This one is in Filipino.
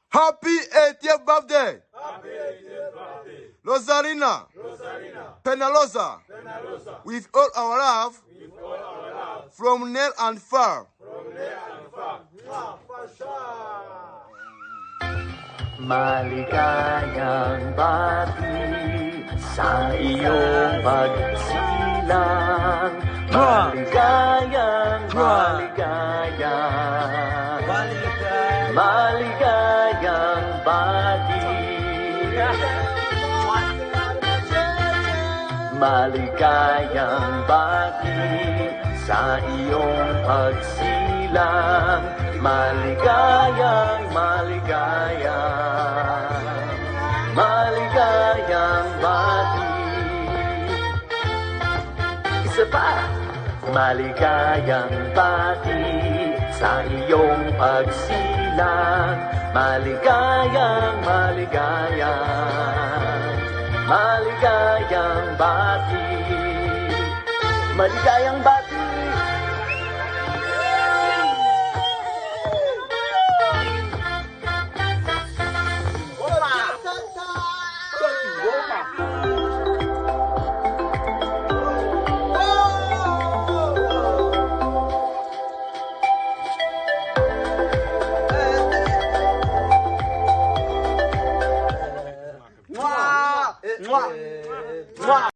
Happy 80th birthday! Happy 80th birthday! Rosarina! Rosarina! Penalosa! Penalosa! With all our love, With all our love, from near and far. from near and far. Maligayang bati sa iyong pagsilang. Maligayang, maligayang, maligayang bati. Maligayang bati sa iyong pagsilang. Maligayang, maligayang, maligayang bati. Isa pa. Maligayang bati sa iyong pagsilang. Maligayang, maligayang, maligayang bati. Maligayang bati. Mwah!